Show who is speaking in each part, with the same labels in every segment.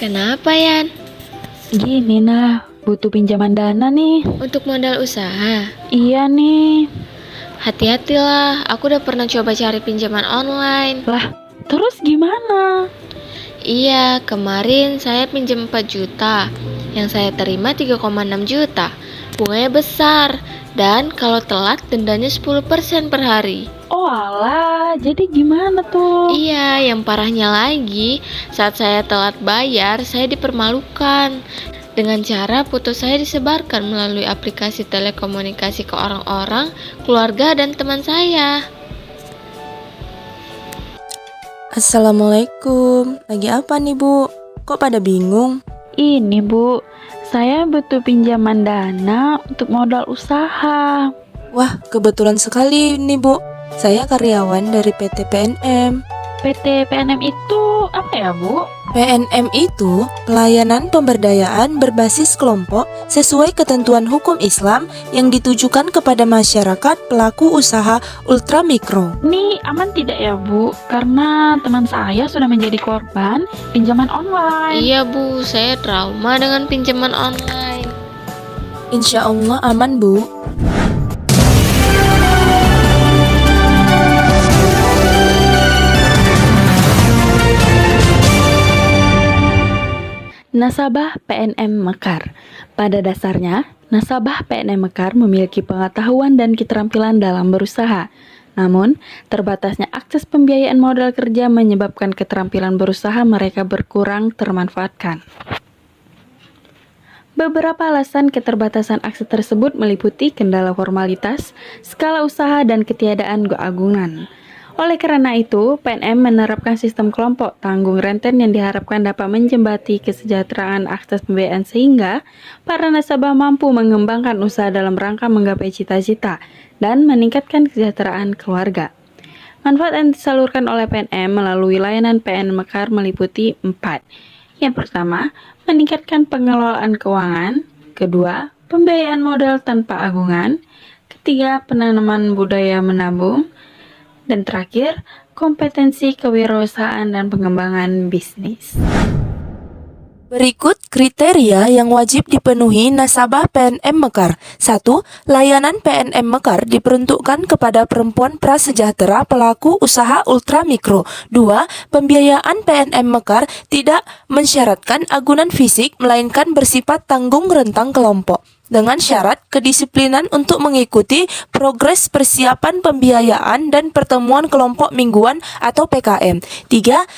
Speaker 1: Kenapa, Yan?
Speaker 2: Gini nah, butuh pinjaman dana nih.
Speaker 1: Untuk modal usaha?
Speaker 2: Iya nih.
Speaker 1: Hati-hatilah, aku udah pernah coba cari pinjaman online.
Speaker 2: Lah, terus gimana?
Speaker 1: Iya, kemarin saya pinjam 4 juta. Yang saya terima 3,6 juta. Bunganya besar. Dan kalau telat dendanya 10% per hari.
Speaker 2: Oh alah, jadi gimana tuh?
Speaker 1: Iya, yang parahnya lagi, saat saya telat bayar, saya dipermalukan. Dengan cara foto saya disebarkan melalui aplikasi telekomunikasi ke orang-orang, keluarga, dan teman saya.
Speaker 3: Assalamualaikum, lagi apa nih Bu? Kok pada bingung?
Speaker 2: Ini Bu, saya butuh pinjaman dana untuk modal usaha.
Speaker 3: Wah, kebetulan sekali nih Bu. Saya karyawan dari PT PNM.
Speaker 2: PT PNM itu apa ya Bu?
Speaker 3: PNM itu pelayanan pemberdayaan berbasis kelompok sesuai ketentuan hukum Islam yang ditujukan kepada masyarakat pelaku usaha ultramikro.
Speaker 2: Ini aman tidak ya Bu? Karena teman saya sudah menjadi korban pinjaman online.
Speaker 1: Iya Bu, saya trauma dengan pinjaman online.
Speaker 3: Insya Allah aman Bu.
Speaker 2: Nasabah PNM Mekar. Pada dasarnya, nasabah PNM Mekar memiliki pengetahuan dan keterampilan dalam berusaha. Namun, terbatasnya akses pembiayaan modal kerja menyebabkan keterampilan berusaha mereka berkurang termanfaatkan. Beberapa alasan keterbatasan akses tersebut meliputi kendala formalitas, skala usaha, dan ketiadaan keagungan. Oleh karena itu, PNM menerapkan sistem kelompok tanggung renten yang diharapkan dapat menjembati kesejahteraan akses pembiayaan sehingga para nasabah mampu mengembangkan usaha dalam rangka menggapai cita-cita dan meningkatkan kesejahteraan keluarga. Manfaat yang disalurkan oleh PNM melalui layanan PNM Mekar meliputi 4. Yang pertama, meningkatkan pengelolaan keuangan. Kedua, pembiayaan modal tanpa agungan. Ketiga, penanaman budaya menabung. Dan terakhir, kompetensi kewirausahaan dan pengembangan bisnis.
Speaker 3: Berikut kriteria yang wajib dipenuhi nasabah PNM Mekar. 1. Layanan PNM Mekar diperuntukkan kepada perempuan prasejahtera pelaku usaha ultramikro. 2. Pembiayaan PNM Mekar tidak mensyaratkan agunan fisik melainkan bersifat tanggung rentang kelompok, dengan syarat kedisiplinan untuk mengikuti progres persiapan pembiayaan dan pertemuan kelompok mingguan atau PKM. 3.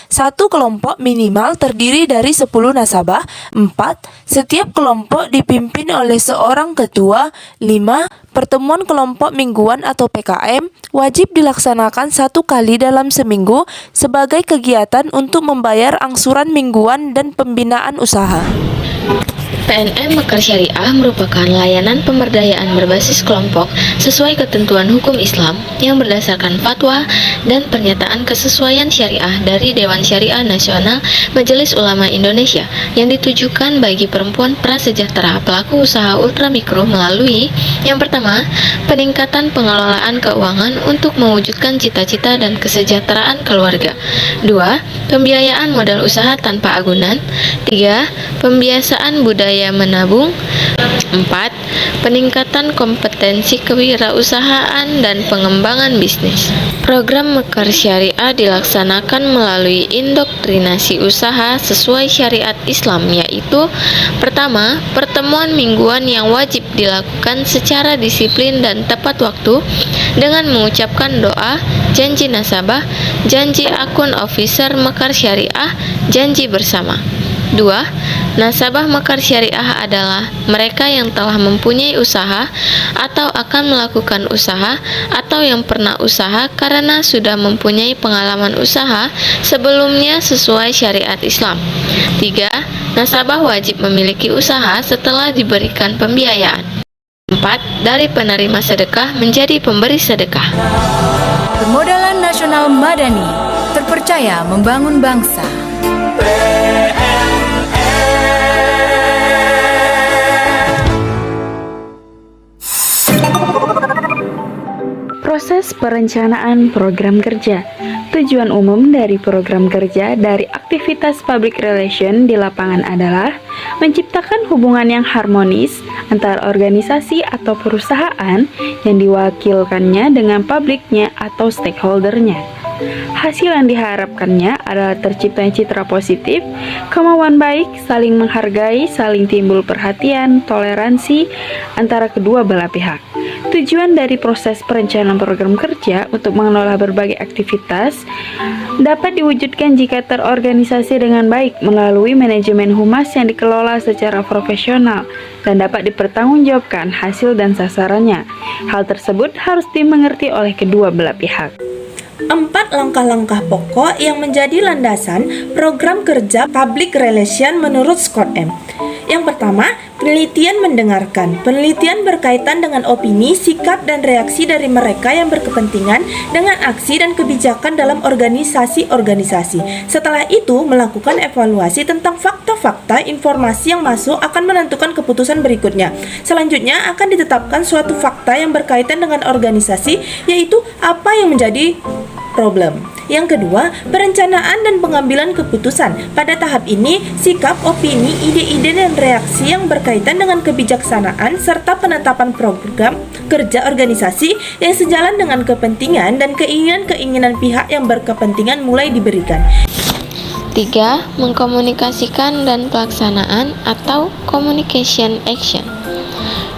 Speaker 3: Satu kelompok minimal terdiri dari 10 nasabah. 4. Setiap kelompok dipimpin oleh seorang ketua. 5. Pertemuan kelompok mingguan atau PKM wajib dilaksanakan 1 kali dalam seminggu sebagai kegiatan untuk membayar angsuran mingguan dan pembinaan usaha.
Speaker 1: PNM Mekar Syariah merupakan layanan pemberdayaan berbasis kelompok sesuai ketentuan hukum Islam yang berdasarkan fatwa dan pernyataan kesesuaian syariah dari Dewan Syariah Nasional Majelis Ulama Indonesia yang ditujukan bagi perempuan prasejahtera pelaku usaha ultramikro melalui yang pertama, peningkatan pengelolaan keuangan untuk mewujudkan cita-cita dan kesejahteraan keluarga. 2. Pembiayaan modal usaha tanpa agunan. 3. Pembiasaan budaya menabung. 4. Peningkatan kompetensi kewirausahaan dan pengembangan bisnis. Program Mekar Syariah dilaksanakan melalui indoktrinasi usaha sesuai syariat Islam, yaitu pertama, pertemuan mingguan yang wajib dilakukan secara disiplin dan tepat waktu dengan mengucapkan doa, janji nasabah, janji akun officer Mekar Syariah, janji bersama. 2. Nasabah Mekar Syariah adalah mereka yang telah mempunyai usaha atau akan melakukan usaha atau yang pernah usaha karena sudah mempunyai pengalaman usaha sebelumnya sesuai syariat Islam. 3. Nasabah wajib memiliki usaha setelah diberikan pembiayaan. 4. Dari penerima sedekah menjadi pemberi sedekah.
Speaker 4: Permodalan Nasional Madani, terpercaya membangun bangsa.
Speaker 2: Proses perencanaan program kerja. Tujuan umum dari program kerja dari aktivitas public relation di lapangan adalah menciptakan hubungan yang harmonis antara organisasi atau perusahaan yang diwakilkannya dengan publiknya atau stakeholdernya. Hasil yang diharapkannya adalah terciptanya citra positif, kemauan baik, saling menghargai, saling timbul perhatian, toleransi antara kedua belah pihak. Tujuan dari proses perencanaan program kerja untuk mengelola berbagai aktivitas dapat diwujudkan jika terorganisasi dengan baik melalui manajemen humas yang dikelola secara profesional dan dapat dipertanggungjawabkan hasil dan sasarannya. Hal tersebut harus dimengerti oleh kedua belah pihak.
Speaker 3: 4 langkah-langkah pokok yang menjadi landasan program kerja public relation menurut Scott M. Yang pertama, penelitian mendengarkan. Penelitian berkaitan dengan opini, sikap, dan reaksi dari mereka yang berkepentingan dengan aksi dan kebijakan dalam organisasi-organisasi. Setelah itu, melakukan evaluasi tentang fakta-fakta informasi yang masuk akan menentukan keputusan berikutnya. Selanjutnya, akan ditetapkan suatu fakta yang berkaitan dengan organisasi, yaitu apa yang menjadi problem. Yang kedua, perencanaan dan pengambilan keputusan. Pada tahap ini, sikap, opini, ide-ide, dan reaksi yang berkaitan dengan kebijaksanaan serta penetapan program kerja organisasi yang sejalan dengan kepentingan dan keinginan-keinginan pihak yang berkepentingan mulai diberikan.
Speaker 1: 3. Mengkomunikasikan dan pelaksanaan atau communication action.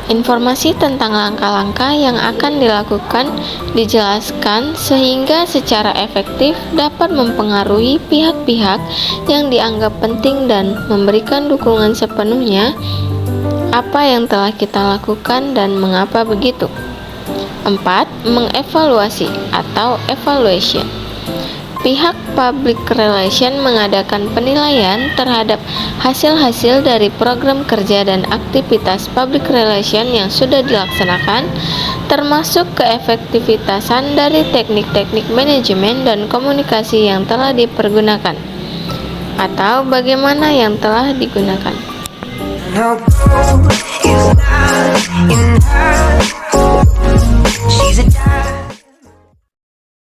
Speaker 1: Informasi tentang langkah-langkah yang akan dilakukan dijelaskan sehingga secara efektif dapat mempengaruhi pihak-pihak yang dianggap penting dan memberikan dukungan sepenuhnya apa yang telah kita lakukan dan mengapa begitu. 4. Mengevaluasi atau evaluation. Pihak public relation mengadakan penilaian terhadap hasil-hasil dari program kerja dan aktivitas public relation yang sudah dilaksanakan, termasuk keefektivitasan dari teknik-teknik manajemen dan komunikasi yang telah dipergunakan, atau bagaimana yang telah digunakan.